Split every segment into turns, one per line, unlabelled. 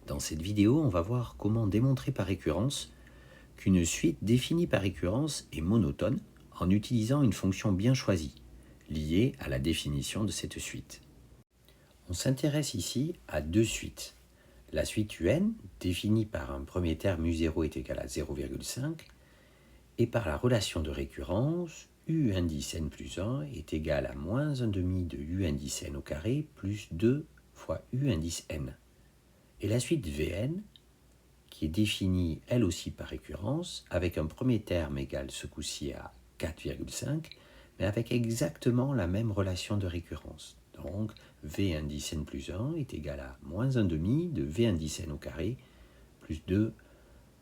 Dans cette vidéo, on va voir comment démontrer par récurrence qu'une suite définie par récurrence est monotone en utilisant une fonction bien choisie, liée à la définition de cette suite. On s'intéresse ici à deux suites. La suite UN, définie par un premier terme U0 est égal à 0,5, et par la relation de récurrence U indice n plus 1 est égal à moins 1 demi de U indice n au carré plus 2 fois U indice n. Et la suite Vn, qui est définie elle aussi par récurrence, avec un premier terme égal ce coup-ci à 4,5, mais avec exactement la même relation de récurrence. Donc V indice n plus 1 est égal à moins 1 demi de V indice n au carré plus 2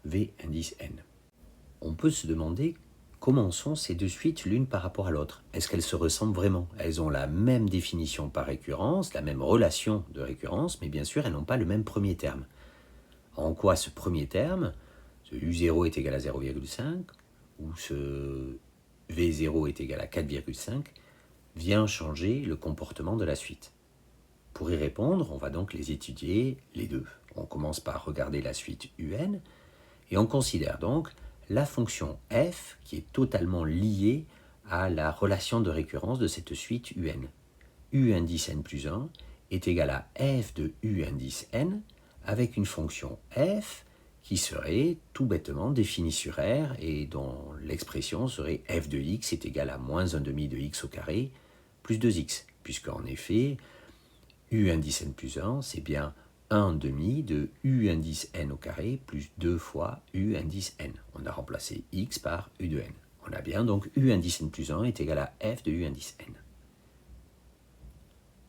V indice n. On peut se demander comment sont ces deux suites l'une par rapport à l'autre. Est-ce qu'elles se ressemblent vraiment? Elles ont la même définition par récurrence, la même relation de récurrence, mais bien sûr elles n'ont pas le même premier terme. En quoi ce premier terme, ce U0 est égal à 0,5, ou ce V0 est égal à 4,5, vient changer le comportement de la suite? Pour y répondre, on va donc les étudier les deux. On commence par regarder la suite UN, et on considère donc la fonction f qui est totalement liée à la relation de récurrence de cette suite UN. U indice n plus 1 est égal à f de U indice n avec une fonction f qui serait tout bêtement définie sur R et dont l'expression serait f de x est égal à moins 1 demi de x au carré plus 2x, puisque en effet, U indice n plus 1, c'est bien 1 demi de U indice n au carré plus 2 fois U indice n. On a remplacé x par U de n. On a bien donc U indice n plus 1 est égal à f de U indice n.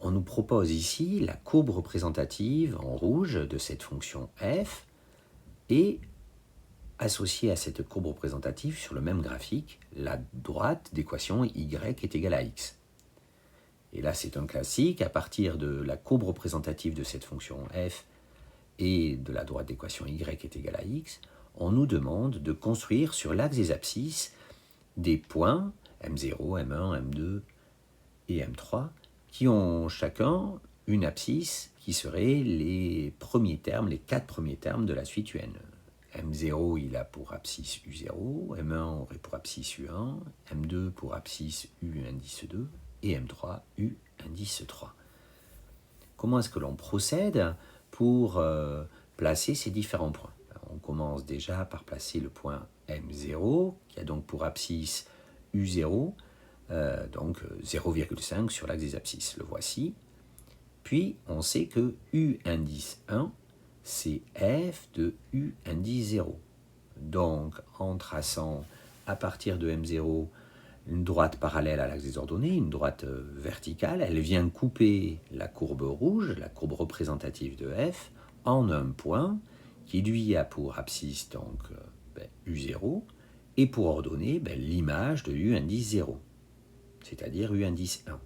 On nous propose ici la courbe représentative en rouge de cette fonction f et associée à cette courbe représentative sur le même graphique, la droite d'équation y est égale à x. Et là, c'est un classique. À partir de la courbe représentative de cette fonction f et de la droite d'équation y est égale à x, on nous demande de construire sur l'axe des abscisses des points M0, M1, M2 et M3 qui ont chacun une abscisse qui serait les premiers termes, les quatre premiers termes de la suite UN. M0, il a pour abscisse U0, M1 aurait pour abscisse U1, M2 pour abscisse U indice 2, et M3, U indice 3. Comment est-ce que l'on procède pour placer ces différents points? On commence déjà par placer le point M0, qui a donc pour abscisse U0, donc 0,5 sur l'axe des abscisses. Le voici. Puis, on sait que U indice 1, c'est f de U indice 0. Donc, en traçant à partir de M0 une droite parallèle à l'axe des ordonnées, une droite verticale, elle vient couper la courbe rouge, la courbe représentative de f, en un point qui lui a pour abscisse donc U0 et pour ordonnée l'image de U indice 0, c'est-à-dire U indice 1.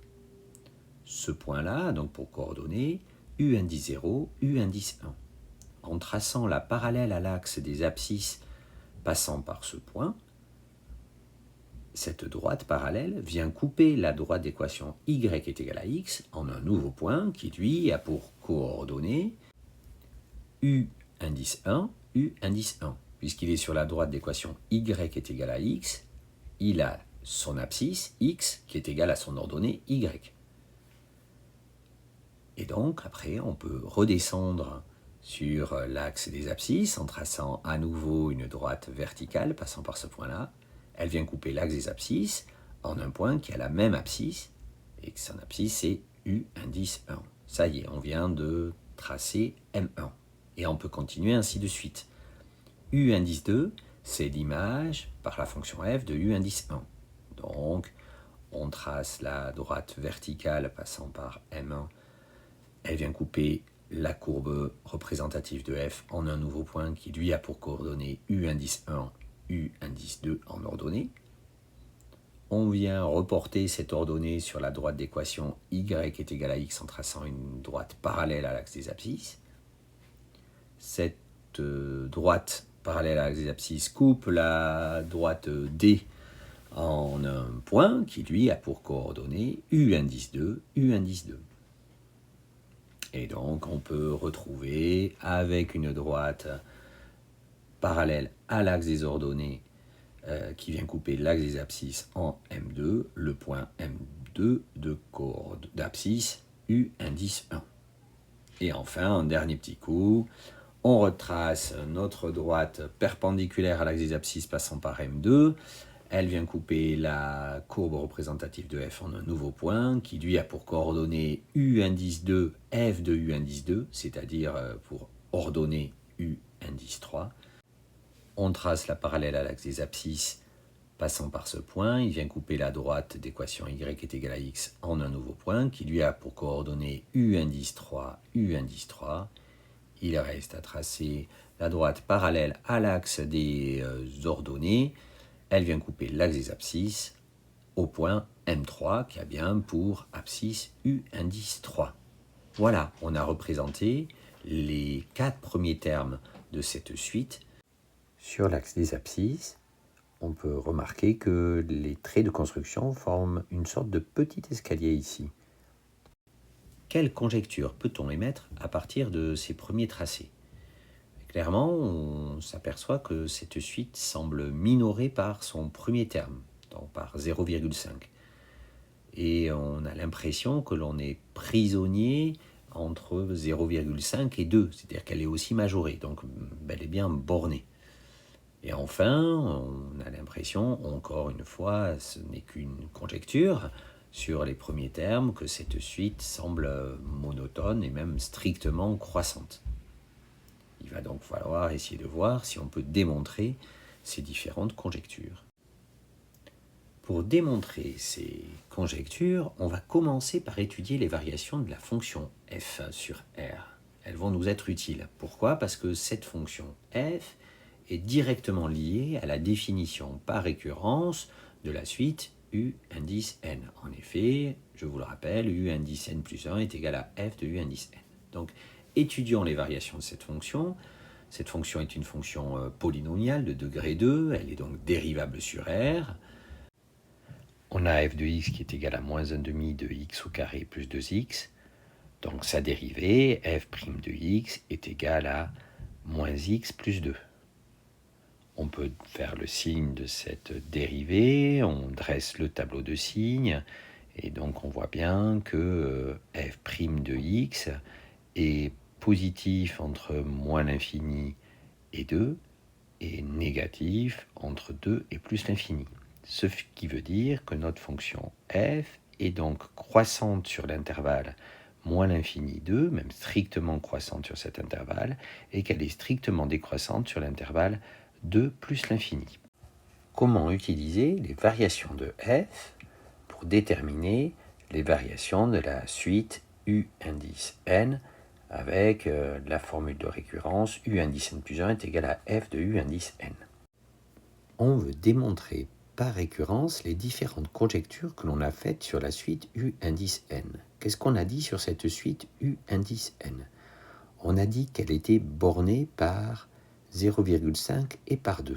Ce point-là, donc pour coordonnées, U indice 0, U indice 1. En traçant la parallèle à l'axe des abscisses passant par ce point, cette droite parallèle vient couper la droite d'équation y est égal à x en un nouveau point qui, lui, a pour coordonnées u indice 1, u indice 1. Puisqu'il est sur la droite d'équation y est égal à x, il a son abscisse x qui est égale à son ordonnée y. Et donc, après, on peut redescendre sur l'axe des abscisses en traçant à nouveau une droite verticale passant par ce point-là. Elle vient couper l'axe des abscisses en un point qui a la même abscisse et que son abscisse c'est U indice 1. Ça y est, on vient de tracer M1. Et on peut continuer ainsi de suite. U indice 2, c'est l'image par la fonction f de U indice 1. Donc, on trace la droite verticale passant par M1. Elle vient couper la courbe représentative de f en un nouveau point qui lui a pour coordonnées U indice 1, U indice 2 en ordonnée. On vient reporter cette ordonnée sur la droite d'équation y est égal à x en traçant une droite parallèle à l'axe des abscisses. Cette droite parallèle à l'axe des abscisses coupe la droite D en un point qui lui a pour coordonnées U indice 2, U indice 2. Et donc on peut retrouver avec une droite parallèle à l'axe des ordonnées qui vient couper l'axe des abscisses en M2, le point M2 d'abscisse U indice 1. Et enfin, un dernier petit coup, on retrace notre droite perpendiculaire à l'axe des abscisses passant par M2. Elle vient couper la courbe représentative de f en un nouveau point qui lui a pour coordonnées U indice 2, f de U indice 2, c'est-à-dire pour ordonner U indice 3. On trace la parallèle à l'axe des abscisses passant par ce point. Il vient couper la droite d'équation y est égal à x en un nouveau point qui lui a pour coordonnées U indice 3, U indice 3. Il reste à tracer la droite parallèle à l'axe des ordonnées. Elle vient couper l'axe des abscisses au point M3 qui a bien pour abscisse U indice 3. Voilà, on a représenté les 4 premiers termes de cette suite. Sur l'axe des abscisses, on peut remarquer que les traits de construction forment une sorte de petit escalier ici. Quelle conjecture peut-on émettre à partir de ces premiers tracés ? Clairement, on s'aperçoit que cette suite semble minorée par son premier terme, donc par 0,5. Et on a l'impression que l'on est prisonnier entre 0,5 et 2, c'est-à-dire qu'elle est aussi majorée, donc bel et bien bornée. Et enfin, on a l'impression, encore une fois, ce n'est qu'une conjecture, sur les premiers termes, que cette suite semble monotone et même strictement croissante. Il va donc falloir essayer de voir si on peut démontrer ces différentes conjectures. Pour démontrer ces conjectures, on va commencer par étudier les variations de la fonction f sur R. Elles vont nous être utiles. Pourquoi ? Parce que cette fonction f est directement liée à la définition par récurrence de la suite U indice n. En effet, je vous le rappelle, U indice n plus 1 est égal à f de U indice n. Donc, étudions les variations de cette fonction. Cette fonction est une fonction polynomiale de degré 2, elle est donc dérivable sur R. On a f de x qui est égal à moins 1,5 de x au carré plus 2x. Donc sa dérivée, f' de x, est égale à moins x plus 2. On peut faire le signe de cette dérivée, on dresse le tableau de signes, et donc on voit bien que f' de x est positif entre moins l'infini et 2, et négatif entre 2 et plus l'infini. Ce qui veut dire que notre fonction f est donc croissante sur l'intervalle moins l'infini 2, même strictement croissante sur cet intervalle, et qu'elle est strictement décroissante sur l'intervalle 2 plus l'infini. Comment utiliser les variations de f pour déterminer les variations de la suite U indice n avec la formule de récurrence U indice n plus 1 est égal à f de U indice n. On veut démontrer par récurrence les différentes conjectures que l'on a faites sur la suite U indice n. Qu'est-ce qu'on a dit sur cette suite U indice n ? On a dit qu'elle était bornée par 0,5 et par 2.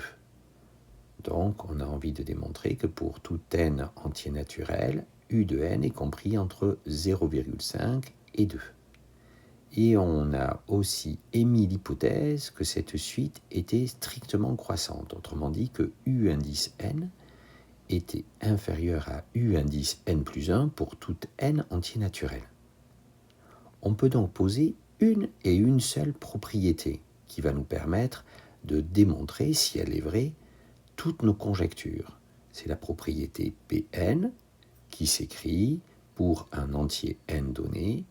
Donc, on a envie de démontrer que pour tout n entier naturel, U de n est compris entre 0,5 et 2. Et on a aussi émis l'hypothèse que cette suite était strictement croissante, autrement dit que U indice n était inférieur à U indice n plus 1 pour tout n entier naturel. On peut donc poser une et une seule propriété qui va nous permettre de démontrer, si elle est vraie, toutes nos conjectures. C'est la propriété Pn qui s'écrit pour un entier n donné,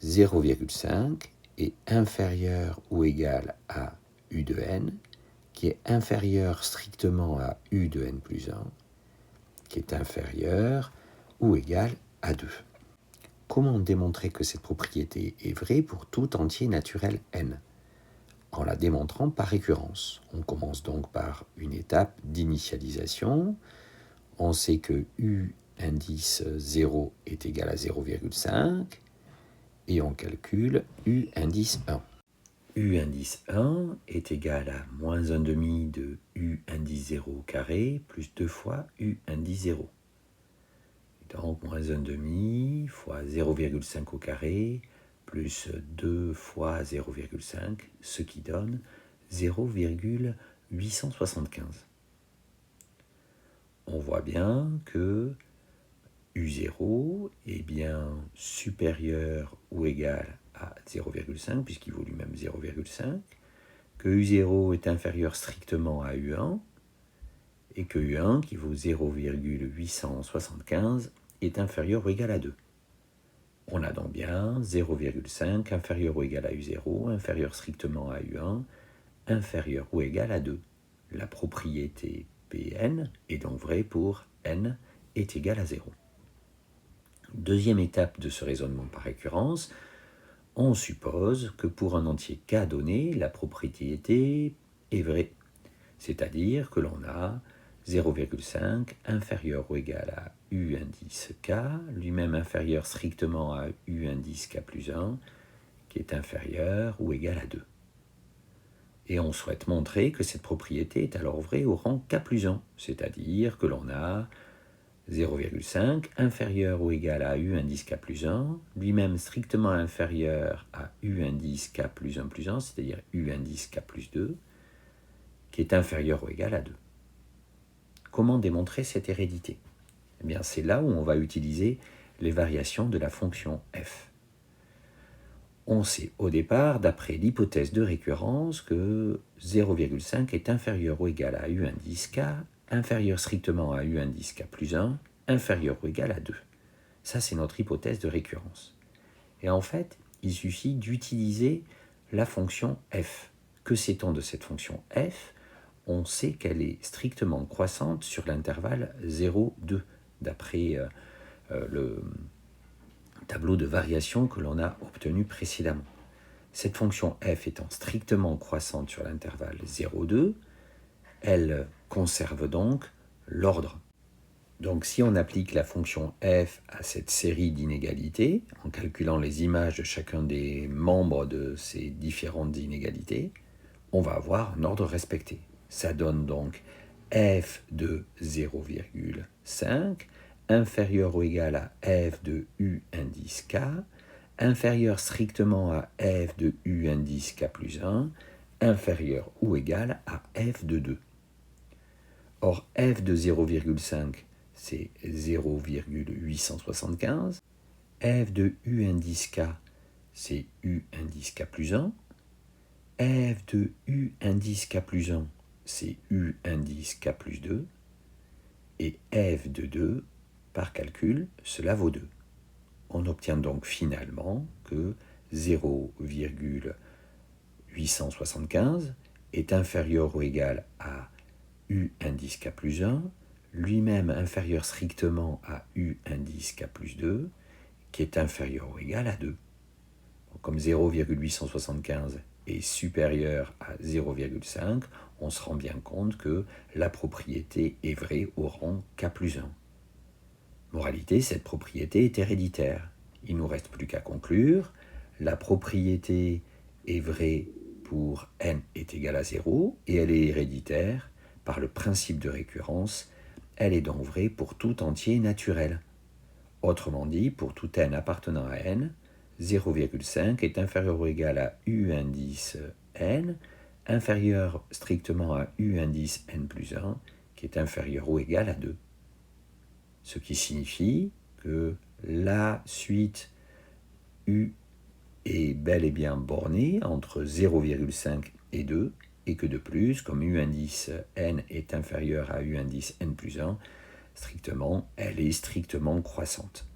0,5 est inférieur ou égal à U de n, qui est inférieur strictement à U de n plus 1, qui est inférieur ou égal à 2. Comment démontrer que cette propriété est vraie pour tout entier naturel n ? En la démontrant par récurrence. On commence donc par une étape d'initialisation. On sait que U indice 0 est égal à 0,5 et on calcule U indice 1. U indice 1 est égal à moins 1,5 de U indice 0 au carré plus 2 fois U indice 0. Donc moins 1,5 fois 0,5 au carré plus 2 fois 0,5, ce qui donne 0,875. On voit bien que U0 est bien supérieur ou égal à 0,5, puisqu'il vaut lui-même 0,5, que U0 est inférieur strictement à U1, et que U1, qui vaut 0,875, est inférieur ou égal à 2. On a donc bien 0,5 inférieur ou égal à U0, inférieur strictement à U1, inférieur ou égal à 2. La propriété Pn est donc vraie pour n est égal à 0. Deuxième étape de ce raisonnement par récurrence, on suppose que pour un entier k donné, la propriété est vraie, c'est-à-dire que l'on a 0,5 inférieur ou égal à u indice k, lui-même inférieur strictement à u indice k plus 1, qui est inférieur ou égal à 2. Et on souhaite montrer que cette propriété est alors vraie au rang k plus 1, c'est-à-dire que l'on a 0,5 inférieur ou égal à u indice k plus 1, lui-même strictement inférieur à u indice k plus 1 plus 1, c'est-à-dire u indice k plus 2, qui est inférieur ou égal à 2. Comment démontrer cette hérédité? Eh bien, c'est là où on va utiliser les variations de la fonction f. On sait au départ, d'après l'hypothèse de récurrence, que 0,5 est inférieur ou égal à u indice k, inférieur strictement à u indice k plus 1, inférieur ou égal à 2. Ça, c'est notre hypothèse de récurrence. Et en fait, il suffit d'utiliser la fonction f. Que sait-on de cette fonction f? On sait qu'elle est strictement croissante sur l'intervalle 0,2, d'après le tableau de variation que l'on a obtenu précédemment. Cette fonction f étant strictement croissante sur l'intervalle 0,2, elle conserve donc l'ordre. Donc si on applique la fonction f à cette série d'inégalités, en calculant les images de chacun des membres de ces différentes inégalités, on va avoir un ordre respecté. Ça donne donc f de 0,5 inférieur ou égal à f de u indice k, inférieur strictement à f de u indice k plus 1, inférieur ou égal à f de 2. Or, f de 0,5, c'est 0,875. F de u indice k, c'est u indice k plus 1. F de u indice k plus 1, c'est u indice k plus 2. Et f de 2, par calcul, cela vaut 2. On obtient donc finalement que 0,875 est inférieur ou égal à u indice k plus 1, lui-même inférieur strictement à u indice k plus 2, qui est inférieur ou égal à 2. Donc, comme 0,875 est supérieur à 0,5, on se rend bien compte que la propriété est vraie au rang k plus 1. Moralité, cette propriété est héréditaire. Il ne nous reste plus qu'à conclure. La propriété est vraie pour n est égal à 0 et elle est héréditaire par le principe de récurrence. Elle est donc vraie pour tout entier naturel. Autrement dit, pour tout n appartenant à n, 0,5 est inférieur ou égal à u indice n, inférieur strictement à u indice n plus 1, qui est inférieur ou égal à 2. Ce qui signifie que la suite U est bel et bien bornée entre 0,5 et 2, et que de plus, comme U indice n est inférieur à U indice n plus 1, elle est strictement croissante.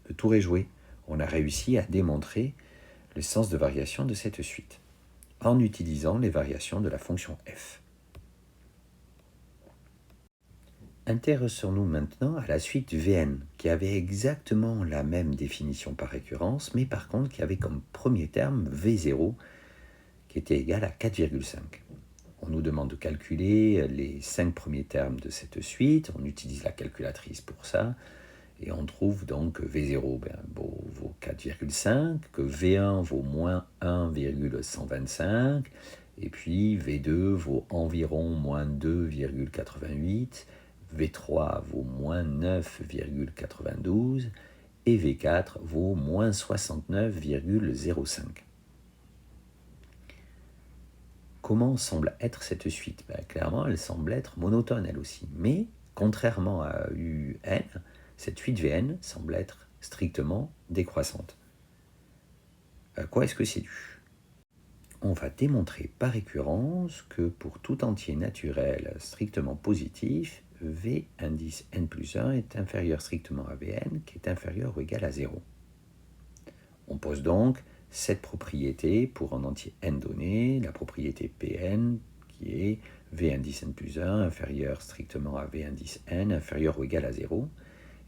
Le tour est joué. On a réussi à démontrer le sens de variation de cette suite, en utilisant les variations de la fonction f. Intéressons-nous maintenant à la suite Vn, qui avait exactement la même définition par récurrence, mais par contre qui avait comme premier terme V0, qui était égal à 4,5. On nous demande de calculer les 5 premiers termes de cette suite, on utilise la calculatrice pour ça, et on trouve donc que V0 vaut 4,5, que V1 vaut moins 1,125, et puis V2 vaut environ moins 2,88, V3 vaut moins 9,92 et V4 vaut moins 69,05. Comment semble être cette suite? Clairement, elle semble être monotone elle aussi. Mais, contrairement à UN, cette suite Vn semble être strictement décroissante. À quoi est-ce que c'est dû? On va démontrer par récurrence que pour tout entier naturel strictement positif, V indice n plus 1 est inférieur strictement à Vn, qui est inférieur ou égal à 0. On pose donc cette propriété pour un entier n donné, la propriété Pn, qui est V indice n plus 1 inférieur strictement à V indice n, inférieur ou égal à 0.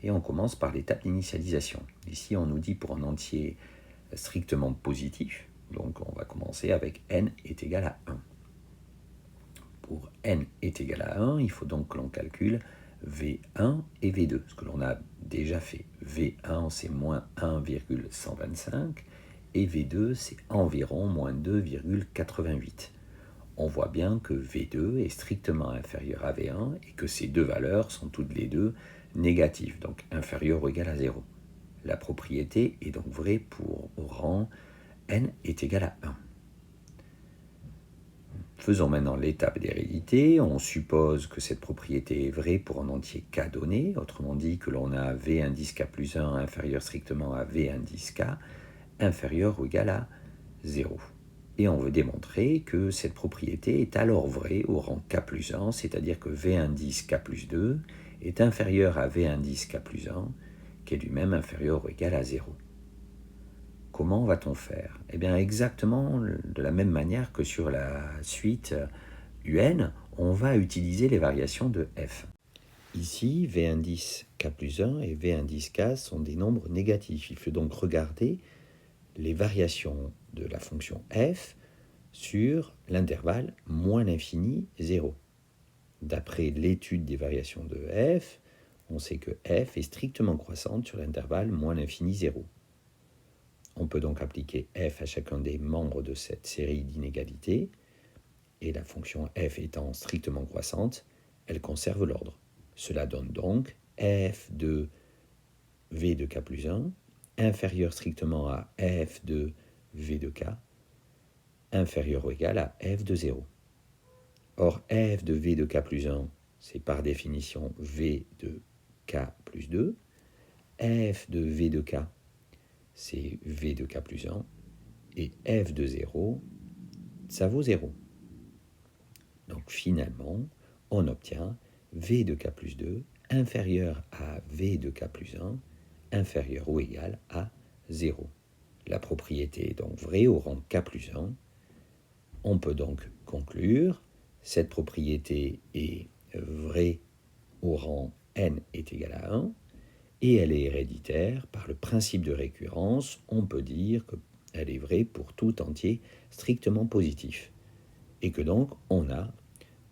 Et on commence par l'étape d'initialisation. Ici, on nous dit pour un entier strictement positif, donc on va commencer avec n est égal à 1. Pour n est égal à 1, il faut donc que l'on calcule V1 et V2, ce que l'on a déjà fait. V1, c'est moins 1,125 et V2, c'est environ moins 2,88. On voit bien que V2 est strictement inférieur à V1 et que ces deux valeurs sont toutes les deux négatives, donc inférieures ou égales à 0. La propriété est donc vraie pour au rang n est égal à 1. Faisons maintenant l'étape d'hérédité. On suppose que cette propriété est vraie pour un entier k donné, autrement dit que l'on a V indice k plus 1 inférieur strictement à V indice k, inférieur ou égal à 0. Et on veut démontrer que cette propriété est alors vraie au rang k plus 1, c'est-à-dire que V indice k plus 2 est inférieur à V indice k plus 1, qui est lui-même inférieur ou égal à 0. Comment va-t-on faire? Eh bien, exactement de la même manière que sur la suite UN, on va utiliser les variations de f. Ici, V indice k plus 1 et V indice k sont des nombres négatifs. Il faut donc regarder les variations de la fonction f sur l'intervalle moins l'infini 0. D'après l'étude des variations de f, on sait que f est strictement croissante sur l'intervalle moins l'infini 0. On peut donc appliquer f à chacun des membres de cette série d'inégalités, et la fonction f étant strictement croissante, elle conserve l'ordre. Cela donne donc f de v de k plus 1, inférieur strictement à f de v de k, inférieur ou égal à f de 0. Or, f de v de k plus 1, c'est par définition v de k plus 2, f de v de k, c'est v de k plus 1, et f de 0, ça vaut 0. Donc finalement, on obtient v de k plus 2 inférieur à v de k plus 1, inférieur ou égal à 0. La propriété est donc vraie au rang k plus 1. On peut donc conclure, cette propriété est vraie au rang n est égal à 1, et elle est héréditaire. Par le principe de récurrence, on peut dire qu'elle est vraie pour tout entier strictement positif. Et que donc, on a,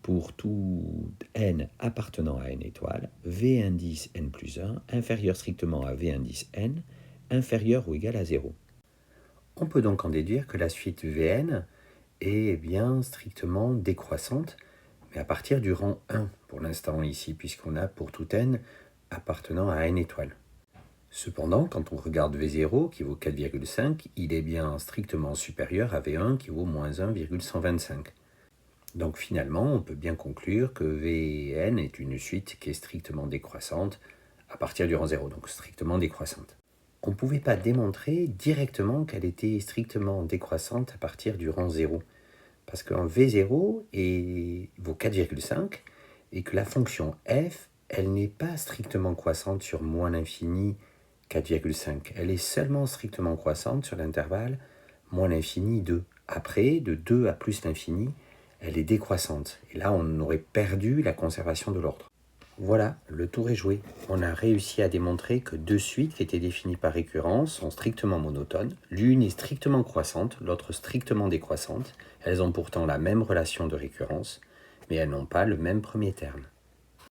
pour tout n appartenant à n étoile, V indice n plus 1 inférieur strictement à V indice n, inférieur ou égal à 0. On peut donc en déduire que la suite Vn est bien strictement décroissante, mais à partir du rang 1 pour l'instant ici, puisqu'on a pour tout n appartenant à n étoiles. Cependant, quand on regarde V0 qui vaut 4,5, il est bien strictement supérieur à V1 qui vaut moins 1,125. Donc finalement, on peut bien conclure que Vn est une suite qui est strictement décroissante à partir du rang 0, donc strictement décroissante. On ne pouvait pas démontrer directement qu'elle était strictement décroissante à partir du rang 0, parce qu'un V0 vaut 4,5 et que la fonction f, elle n'est pas strictement croissante sur moins l'infini 4,5. Elle est seulement strictement croissante sur l'intervalle moins l'infini 2. Après, de 2 à plus l'infini, elle est décroissante. Et là, on aurait perdu la conservation de l'ordre. Voilà, le tour est joué. On a réussi à démontrer que deux suites qui étaient définies par récurrence sont strictement monotones. L'une est strictement croissante, l'autre strictement décroissante. Elles ont pourtant la même relation de récurrence, mais elles n'ont pas le même premier terme.